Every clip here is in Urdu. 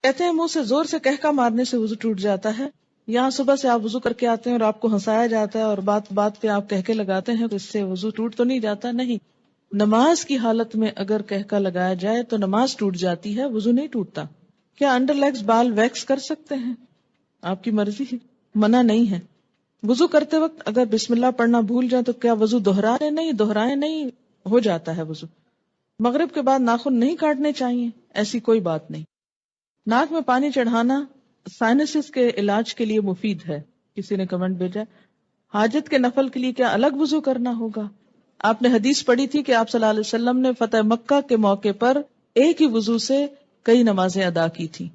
کہتے ہیں منہ سے زور سے کہکا مارنے سے وضو ٹوٹ جاتا ہے. یہاں صبح سے آپ وضو کر کے آتے ہیں اور آپ کو ہنسایا جاتا ہے اور بات بات پہ آپ کہکے لگاتے ہیں تو اس سے وضو ٹوٹ تو نہیں جاتا. نہیں، نماز کی حالت میں اگر کہکا لگایا جائے تو نماز ٹوٹ جاتی ہے، وضو نہیں ٹوٹتا. کیا انڈر لیگز بال ویکس کر سکتے ہیں؟ آپ کی مرضی ہے، منع نہیں ہے. وضو کرتے وقت اگر بسم اللہ پڑھنا بھول جائیں تو کیا وضو دہرائیں نہیں، ہو جاتا ہے وضو. مغرب کے بعد ناخن نہیں کاٹنے چاہیے، ایسی کوئی بات نہیں. ناک میں پانی چڑھانا سائنسز کے علاج کے لیے مفید ہے. کسی نے کمنٹ بھیجا حاجت کے نفل کے لیے کیا الگ وضو کرنا ہوگا؟ آپ نے حدیث پڑھی تھی کہ آپ صلی اللہ علیہ وسلم نے فتح مکہ کے موقع پر ایک ہی وضو سے کئی نمازیں ادا کی تھی.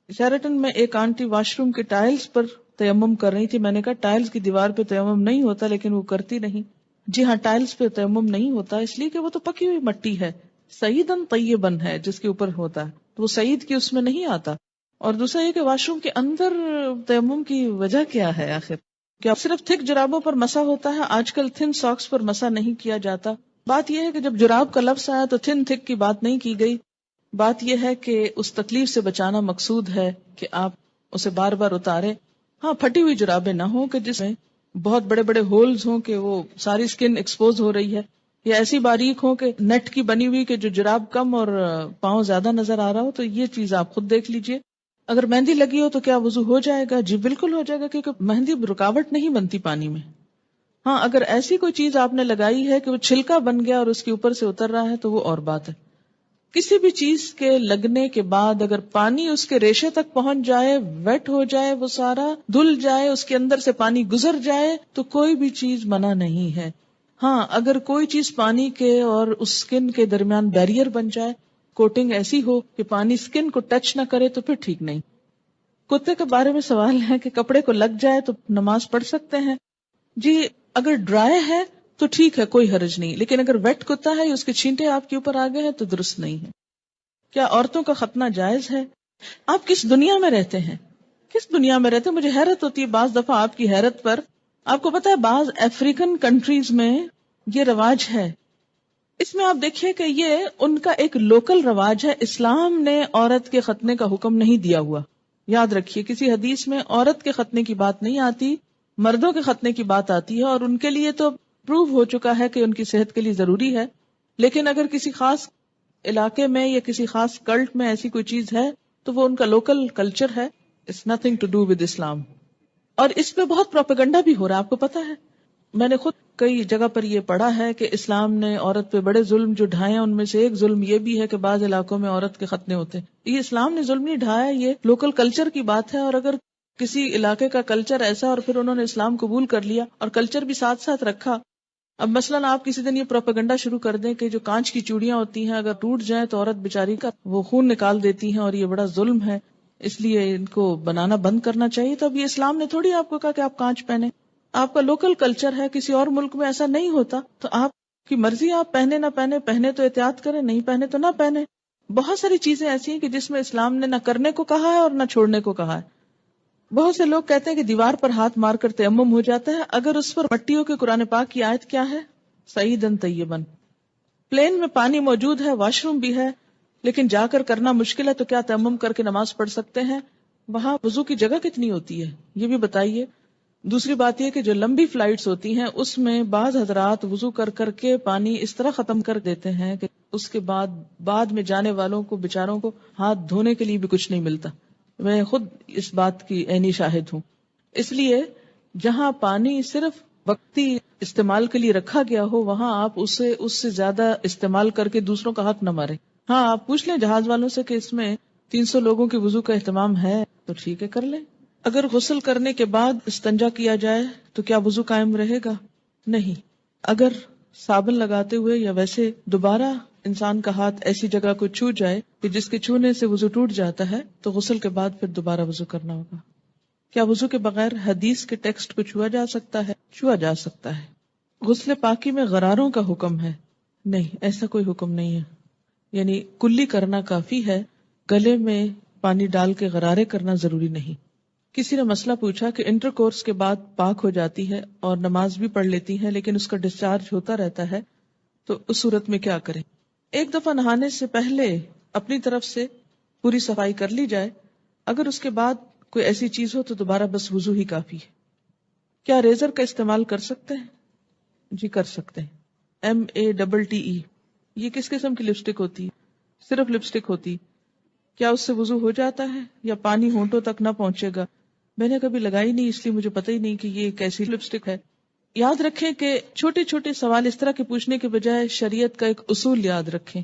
شیرٹن میں ایک آنٹی واش روم کے ٹائلز پر تیمم کر رہی تھی. میں نے کہا ٹائلز کی دیوار پہ تیمم نہیں ہوتا، لیکن وہ کرتی نہیں. جی ہاں، ٹائلز پہ تیمم نہیں ہوتا اس لیے کہ وہ تو پکی ہوئی مٹی ہے، سعیدن طیبن ہے جس کے اوپر ہوتا ہے، تو وہ سعید کی اس میں نہیں آتا. اور دوسرا یہ کہ واش روم کے اندر تیمم کی وجہ کیا ہے آخر؟ کیا صرف تھک جرابوں پر مسح ہوتا ہے؟ آج کل تھن ساکس پر مسح نہیں کیا جاتا. بات یہ ہے کہ جب جراب کا لفظ آیا تو تھن تھک کی بات نہیں کی گئی. بات یہ ہے کہ اس تکلیف سے بچانا مقصود ہے کہ آپ اسے بار بار اتاریں. ہاں، پھٹی ہوئی جرابیں نہ ہوں کہ جس میں بہت بڑے بڑے ہولز ہوں کہ وہ ساری سکن ایکسپوز ہو رہی ہے، یا ایسی باریک ہوں کہ نیٹ کی بنی ہوئی کہ جو جراب کم اور پاؤں زیادہ نظر آ رہا ہو. تو یہ چیز آپ خود دیکھ لیجئے. اگر مہندی لگی ہو تو کیا وضو ہو جائے گا؟ جی بالکل ہو جائے گا، کیونکہ مہندی رکاوٹ نہیں بنتی پانی میں. ہاں، اگر ایسی کوئی چیز آپ نے لگائی ہے کہ وہ چھلکا بن گیا اور اس کے اوپر سے اتر رہا ہے تو وہ اور بات ہے. کسی بھی چیز کے لگنے کے بعد اگر پانی اس کے ریشے تک پہنچ جائے، ویٹ ہو جائے، وہ سارا دھل جائے، اس کے اندر سے پانی گزر جائے تو کوئی بھی چیز منع نہیں ہے. ہاں، اگر کوئی چیز پانی کے اور اس سکن کے درمیان بیریئر بن جائے، کوٹنگ ایسی ہو کہ پانی سکن کو ٹچ نہ کرے تو پھر ٹھیک نہیں. کتے کے بارے میں سوال ہے کہ کپڑے کو لگ جائے تو نماز پڑھ سکتے ہیں؟ جی اگر ڈرائی ہے تو ٹھیک ہے، کوئی حرج نہیں، لیکن اگر ویٹ کتا ہے یا اس کے چھینٹے آپ کے اوپر آ گئے ہیں تو درست نہیں ہے. کیا عورتوں کا ختنہ جائز ہے؟ آپ کس دنیا میں رہتے ہیں؟ کس دنیا میں رہتے ہیں؟ مجھے حیرت ہوتی ہے بعض دفعہ آپ کی حیرت پر. آپ کو پتا ہے بعض افریقن کنٹریز میں یہ رواج ہے. اس میں آپ دیکھیے کہ یہ ان کا ایک لوکل رواج ہے. اسلام نے عورت کے ختنے کا حکم نہیں دیا ہوا. یاد رکھیے کسی حدیث میں عورت کے ختنے کی بات نہیں آتی، مردوں کے ختنے کی بات آتی ہے، اور ان کے لیے تو پروو ہو چکا ہے کہ ان کی صحت کے لیے ضروری ہے. لیکن اگر کسی خاص علاقے میں یا کسی خاص کلٹ میں ایسی کوئی چیز ہے تو وہ ان کا لوکل کلچر ہے. It's nothing to do with Islam. اور اس پہ بہت پروپیگنڈا بھی ہو رہا ہے، آپ کو پتا ہے. میں نے خود کئی جگہ پر یہ پڑھا ہے کہ اسلام نے عورت پہ بڑے ظلم جو ڈھائے ہیں، ان میں سے ایک ظلم یہ بھی ہے کہ بعض علاقوں میں عورت کے ختنے ہوتے ہیں. یہ اسلام نے ظلم نہیں ڈھایا، یہ لوکل کلچر کی بات ہے. اور اگر کسی علاقے کا کلچر ایسا اور پھر انہوں نے اسلام قبول کر لیا اور کلچر بھی ساتھ ساتھ رکھا. اب مثلاً آپ کسی دن یہ پروپیگنڈا شروع کر دیں کہ جو کانچ کی چوڑیاں ہوتی ہیں اگر ٹوٹ جائیں تو عورت بیچاری کا وہ خون نکال دیتی ہیں اور یہ بڑا ظلم ہے، اس لیے ان کو بنانا بند کرنا چاہیے. تو اب یہ اسلام نے تھوڑی آپ کو کہا کہ آپ کانچ پہنے. آپ کا لوکل کلچر ہے، کسی اور ملک میں ایسا نہیں ہوتا، تو آپ کی مرضی، آپ پہنے نہ پہنے، پہنے تو احتیاط کریں، نہیں پہنے تو نہ پہنے. بہت ساری چیزیں ایسی ہیں کہ جس میں اسلام نے نہ کرنے کو کہا ہے اور نہ چھوڑنے کو کہا ہے. بہت سے لوگ کہتے ہیں کہ دیوار پر ہاتھ مار کر تیمم ہو جاتا ہے، اگر اس پر مٹیوں کے قرآن پاک کی آیت کیا ہے؟ سعیدن طیبن. پلین میں پانی موجود ہے، واش روم بھی ہے، لیکن جا کر کرنا مشکل ہے تو کیا تیمم کر کے نماز پڑھ سکتے ہیں؟ وہاں وضو کی جگہ کتنی ہوتی ہے یہ بھی بتائیے. دوسری بات یہ کہ جو لمبی فلائٹس ہوتی ہیں اس میں بعض حضرات وضو کر کر کے پانی اس طرح ختم کر دیتے ہیں کہ اس کے بعد میں جانے والوں کو بیچاروں کو ہاتھ دھونے کے لیے بھی کچھ نہیں ملتا. میں خود اس بات کی عینی شاہد ہوں. اس لیے جہاں پانی صرف وقتی استعمال کے لیے رکھا گیا ہو وہاں آپ اس سے زیادہ استعمال کر کے دوسروں کا حق نہ ماریں. ہاں، آپ پوچھ لیں جہاز والوں سے کہ اس میں 300 لوگوں کے وضو کا اہتمام ہے تو ٹھیک ہے، کر لیں. اگر غسل کرنے کے بعد استنجا کیا جائے تو کیا وضو قائم رہے گا؟ نہیں. اگر صابن لگاتے ہوئے یا ویسے دوبارہ انسان کا ہاتھ ایسی جگہ کو چھو جائے کہ جس کے چھونے سے وضو ٹوٹ جاتا ہے تو غسل کے بعد پھر دوبارہ وضو کرنا ہوگا. کیا وضو کے بغیر حدیث کے ٹیکسٹ کو چھوا جا سکتا ہے؟ چھوا جا سکتا ہے. غسل پاکی میں غراروں کا حکم ہے؟ نہیں، ایسا کوئی حکم نہیں ہے. یعنی کلی کرنا کافی ہے، گلے میں پانی ڈال کے غرارے کرنا ضروری نہیں. کسی نے مسئلہ پوچھا کہ انٹر کورس کے بعد پاک ہو جاتی ہے اور نماز بھی پڑھ لیتی ہے لیکن اس کا ڈسچارج ہوتا رہتا ہے تو اس صورت میں کیا کریں؟ ایک دفعہ نہانے سے پہلے اپنی طرف سے پوری صفائی کر لی جائے، اگر اس کے بعد کوئی ایسی چیز ہو تو دوبارہ بس وضو ہی کافی ہے۔ کیا ریزر کا استعمال کر سکتے ہیں؟ جی کر سکتے ہیں۔ MATTE، یہ کس قسم کی لپسٹک ہوتی ہے؟ صرف لپسٹک ہوتی ہے۔ کیا اس سے وضو ہو جاتا ہے یا پانی ہونٹوں تک نہ پہنچے گا؟ میں نے کبھی لگائی نہیں، اس لیے مجھے پتہ ہی نہیں کہ یہ کیسی لپسٹک ہے۔ یاد رکھیں کہ چھوٹے چھوٹے سوال اس طرح کے پوچھنے کے بجائے شریعت کا ایک اصول یاد رکھیں۔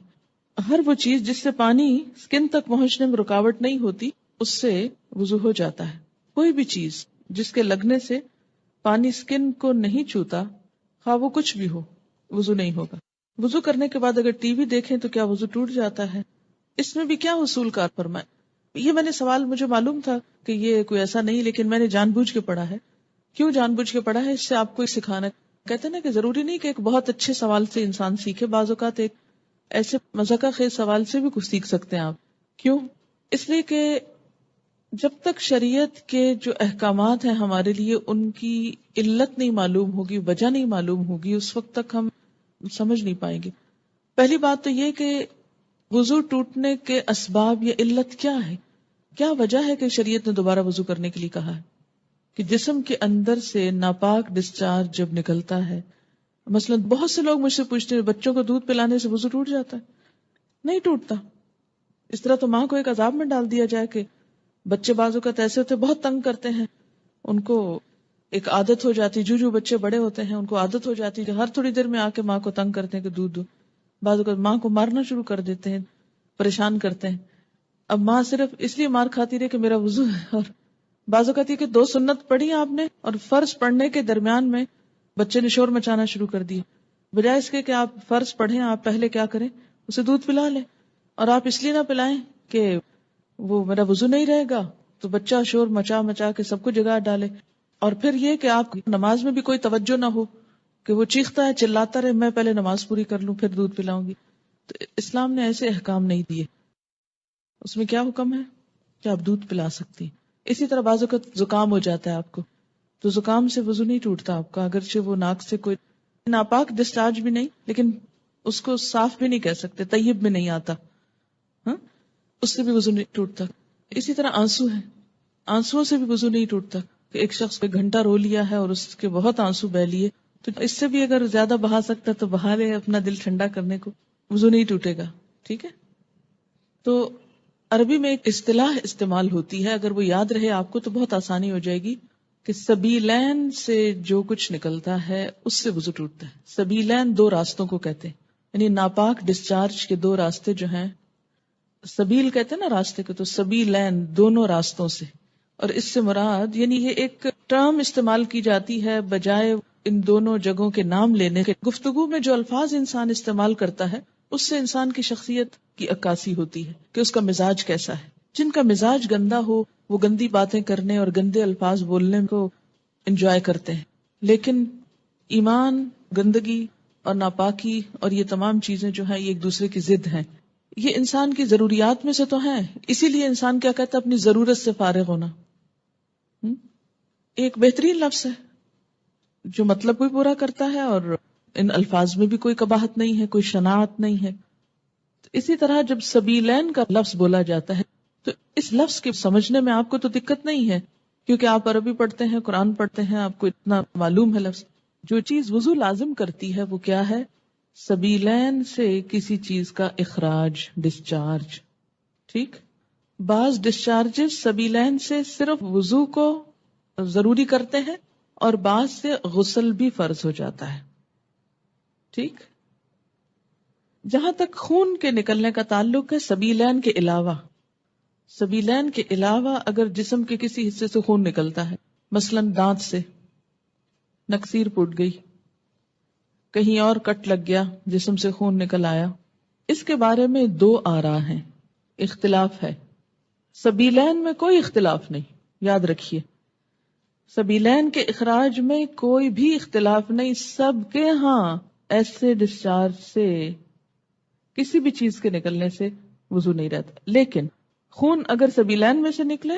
ہر وہ چیز جس سے پانی سکن تک پہنچنے میں رکاوٹ نہیں ہوتی اس سے وضو ہو جاتا ہے۔ کوئی بھی چیز جس کے لگنے سے پانی سکن کو نہیں چھوتا، خواہ وہ کچھ بھی ہو، وضو نہیں ہوگا۔ وضو کرنے کے بعد اگر ٹی وی دیکھیں تو کیا وضو ٹوٹ جاتا ہے؟ اس میں بھی کیا اصول کار فرمائے؟ یہ میں نے سوال، مجھے معلوم تھا کہ یہ کوئی ایسا نہیں، لیکن میں نے جان بوجھ کے پڑھا ہے۔ کیوں جان بوجھ کے پڑھا ہے؟ اس سے آپ کو سکھانا، کہتے ہیں نا کہ ضروری نہیں کہ ایک بہت اچھے سوال سے انسان سیکھے، بعض اوقات ایک ایسے مذاقہ خیز سوال سے بھی کچھ سیکھ سکتے ہیں آپ۔ کیوں؟ اس لیے کہ جب تک شریعت کے جو احکامات ہیں ہمارے لیے ان کی علت نہیں معلوم ہوگی، وجہ نہیں معلوم ہوگی، اس وقت تک ہم سمجھ نہیں پائیں گے۔ پہلی بات تو یہ کہ وضو ٹوٹنے کے اسباب یا علت کیا ہے؟ کیا وجہ ہے کہ شریعت نے دوبارہ وضو کرنے کے لیے کہا ہے؟ کہ جسم کے اندر سے ناپاک ڈسچارج جب نکلتا ہے، مثلا بہت سے لوگ مجھ سے پوچھتے ہیں بچوں کو دودھ پلانے سے وضو ٹوٹ جاتا ہے؟ نہیں ٹوٹتا۔ اس طرح تو ماں کو ایک عذاب میں ڈال دیا جائے کہ بچے بعض اوقات ایسے ہوتے بہت تنگ کرتے ہیں، ان کو ایک عادت ہو جاتی، جو بچے بڑے ہوتے ہیں ان کو عادت ہو جاتی کہ ہر تھوڑی دیر میں آ کے ماں کو تنگ کرتے ہیں کہ دودھ دو، بعض اوقات ماں کو مارنا شروع کر دیتے ہیں، پریشان کرتے ہیں۔ اب ماں صرف اس لیے مار کھاتی رہے کہ میرا وضو ہے، اور بعض اوقات یہ کہ 2 سنت پڑھی آپ نے اور فرض پڑھنے کے درمیان میں بچے نے شور مچانا شروع کر دیا، بجائے اس کے کہ آپ فرض پڑھیں، آپ پہلے کیا کریں، اسے دودھ پلا لیں، اور آپ اس لیے نہ پلائیں کہ وہ میرا وضو نہیں رہے گا تو بچہ شور مچا مچا کے سب کو جگا ڈالے، اور پھر یہ کہ آپ نماز میں بھی کوئی توجہ نہ ہو کہ وہ چیختا ہے چلاتا رہے، میں پہلے نماز پوری کر لوں پھر دودھ پلاؤں گی۔ تو اسلام نے ایسے احکام نہیں دیے۔ اس میں کیا حکم ہے کہ آپ دودھ پلا سکتی۔ اسی طرح بعض اوقات زکام ہو جاتا ہے آپ کو، تو زکام سے وضو نہیں ٹوٹتا آپ کا، اگرچہ وہ ناک سے کوئی ناپاک ڈسچارج بھی نہیں، لیکن اس کو صاف بھی نہیں کہہ سکتے، طیب میں نہیں آتا، ہاں، اس سے بھی وضو نہیں ٹوٹتا۔ اسی طرح آنسو ہے، آنسوؤں سے بھی وضو نہیں ٹوٹتا، کہ ایک شخص کو 1 گھنٹہ رو لیا ہے اور اس کے بہت آنسو بہ لیے، تو اس سے بھی اگر زیادہ بہا سکتا تو بہا لے اپنا دل ٹھنڈا کرنے کو، وضو نہیں ٹوٹے گا۔ ٹھیک ہے، تو عربی میں ایک اصطلاح استعمال ہوتی ہے، اگر وہ یاد رہے آپ کو تو بہت آسانی ہو جائے گی، کہ سبیلین سے جو کچھ نکلتا ہے اس سے وضو ٹوٹتا ہے۔ سبیلین 2 راستوں کو کہتے ہیں، یعنی ناپاک ڈسچارج کے 2 راستے جو ہیں، سبیل کہتے ہیں نا راستے کو، تو سبیلین دونوں راستوں سے، اور اس سے مراد یعنی یہ ایک ٹرم استعمال کی جاتی ہے بجائے ان دونوں جگہوں کے نام لینے کے۔ گفتگو میں جو الفاظ انسان استعمال کرتا ہے اس سے انسان کی شخصیت کی عکاسی ہوتی ہے کہ اس کا مزاج کیسا ہے۔ جن کا مزاج گندا ہو وہ گندی باتیں کرنے اور گندے الفاظ بولنے کو انجوائے کرتے ہیں، لیکن ایمان، گندگی اور ناپاکی اور یہ تمام چیزیں جو ہیں یہ ایک دوسرے کی ضد ہیں، یہ انسان کی ضروریات میں سے تو ہیں، اسی لیے انسان کیا کہتا ہے، اپنی ضرورت سے فارغ ہونا۔ ایک بہترین لفظ ہے جو مطلب بھی پورا کرتا ہے اور ان الفاظ میں بھی کوئی قباحت نہیں ہے، کوئی شناعت نہیں ہے۔ اسی طرح جب سبیلین کا لفظ بولا جاتا ہے تو اس لفظ کے سمجھنے میں آپ کو تو دقت نہیں ہے، کیونکہ آپ عربی پڑھتے ہیں، قرآن پڑھتے ہیں، آپ کو اتنا معلوم ہے لفظ۔ جو چیز وضو لازم کرتی ہے وہ کیا ہے؟ سبیلین سے کسی چیز کا اخراج، ڈسچارج۔ ٹھیک، بعض ڈسچارجز سبیلین سے صرف وضو کو ضروری کرتے ہیں اور بعض سے غسل بھی فرض ہو جاتا ہے۔ ٹھیک، جہاں تک خون کے نکلنے کا تعلق ہے، سبیلین کے علاوہ اگر جسم کے کسی حصے سے خون نکلتا ہے، مثلا دانت سے نکسیر پھوٹ گئی، کہیں اور کٹ لگ گیا، جسم سے خون نکل آیا، اس کے بارے میں 2 آراء ہیں، اختلاف ہے۔ سبیلین میں کوئی اختلاف نہیں، یاد رکھیے، سبیلین کے اخراج میں کوئی بھی اختلاف نہیں، سب کے ہاں ایسے ڈسچارج سے، کسی بھی چیز کے نکلنے سے وضو نہیں رہتا، لیکن خون اگر سبیلین میں سے نکلے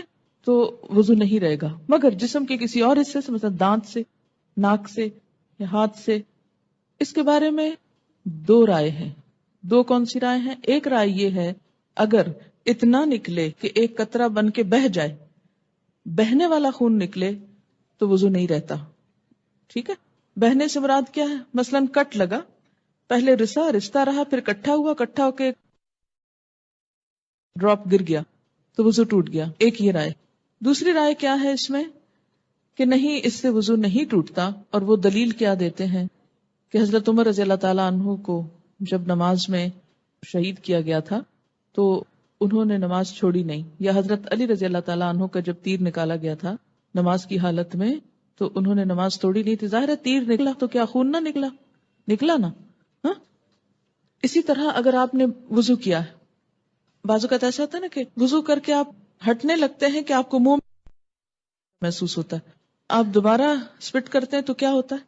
تو وضو نہیں رہے گا، مگر جسم کے کسی اور حصے سے، مثلا دانت سے، ناک سے یا ہاتھ سے، اس کے بارے میں 2 رائے ہیں۔ 2 کون سی رائے ہیں؟ ایک رائے یہ ہے اگر اتنا نکلے کہ ایک قطرہ بن کے بہہ جائے، بہنے والا خون نکلے تو وضو نہیں رہتا. ٹھیک ہے، بہنے سے مراد کیا ہے؟ مثلاً کٹ لگا، پہلے رستا رہا، پھر کٹھا ہو کے ڈراپ گر گیا تو وضو ٹوٹ گیا. ایک یہ رائے. دوسری رائے کیا ہے اس میں کہ نہیں، اس سے وضو نہیں ٹوٹتا، اور وہ دلیل کیا دیتے ہیں کہ حضرت عمر رضی اللہ تعالیٰ عنہ کو جب نماز میں شہید کیا گیا تھا تو انہوں نے نماز چھوڑی نہیں، یا حضرت علی رضی اللہ تعالیٰ عنہ کا جب تیر نکالا گیا تھا نماز کی حالت میں تو انہوں نے نماز توڑی نہیں تھی. ظاہر ہے تیر نکلا تو کیا خون نہ نکلا نا. ہاں، اسی طرح اگر آپ نے وضو کیا ہے، بعض اوقات ایسا ہوتا ہے نا کہ وضو کر کے آپ ہٹنے لگتے ہیں کہ آپ کو منہ محسوس ہوتا ہے، آپ دوبارہ اسپٹ کرتے ہیں تو کیا ہوتا ہے،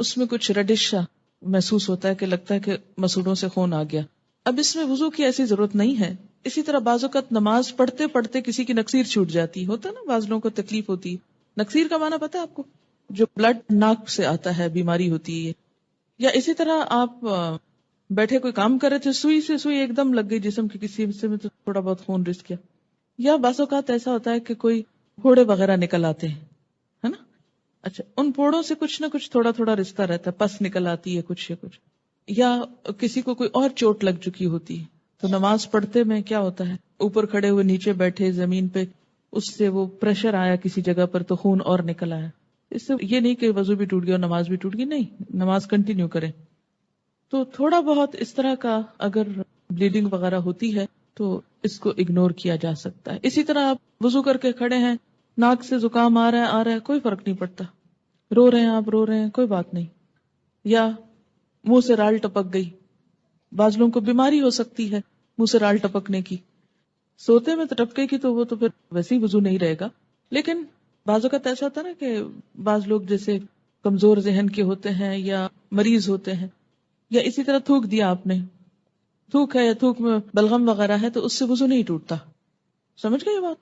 اس میں کچھ ریڈش محسوس ہوتا ہے کہ لگتا ہے کہ مسوڑوں سے خون آ گیا. اب اس میں وضو کی ایسی ضرورت نہیں ہے. اسی طرح بعض اوقات نماز پڑھتے پڑھتے کسی کی نکسیر چھوٹ جاتی ہوتا ہے نا، بعض لوگوں کو تکلیف ہوتی ہے. نکسیر کا معنی پتہ ہے آپ کو؟ جو بلڈ ناک سے آتا ہے، بیماری ہوتی ہے. یا اسی طرح آپ بیٹھے کوئی کام کر رہے تھے، سوئی ایک دم لگ گئی جسم کے کسی حصے میں تو تھوڑا بہت خون رس گیا. یا بعض اوقات ایسا ہوتا ہے کہ کوئی پھوڑے وغیرہ نکل آتے ہیں، ہے نا. اچھا، ان پھوڑوں سے کچھ نہ کچھ تھوڑا تھوڑا رشتہ رہتا ہے، پس نکل آتی ہے کچھ، یا کسی کو کوئی اور چوٹ لگ چکی ہوتی ہے تو نماز پڑھتے میں کیا ہوتا ہے، اوپر کھڑے ہوئے نیچے بیٹھے زمین پہ، اس سے وہ پریشر آیا کسی جگہ پر تو خون اور نکل آیا. اس سے یہ نہیں کہ وضو بھی ٹوٹ گیا اور نماز بھی ٹوٹ گئی، نہیں، نماز کنٹینیو کریں. تو تھوڑا بہت اس طرح کا اگر بلیڈنگ وغیرہ ہوتی ہے تو اس کو اگنور کیا جا سکتا ہے. اسی طرح آپ وضو کر کے کھڑے ہیں، ناک سے زکام آ رہا ہے، کوئی فرق نہیں پڑتا، رو رہے ہیں کوئی بات نہیں. یا منہ سے رال ٹپک گئی، بعض لوگوں کو بیماری ہو سکتی ہے منہ سے رال ٹپکنے کی، سوتے میں تو ٹپکے کی تو وہ تو پھر ویسے ہی وضو نہیں رہے گا. لیکن بعض اوقات ایسا ہوتا ہے نا کہ بعض لوگ جیسے کمزور ذہن کے ہوتے ہیں یا مریض ہوتے ہیں، یا اسی طرح تھوک دیا آپ نے، تھوک ہے یا تھوک میں بلغم وغیرہ ہے تو اس سے وضو نہیں ٹوٹتا. سمجھ گئے یہ بات؟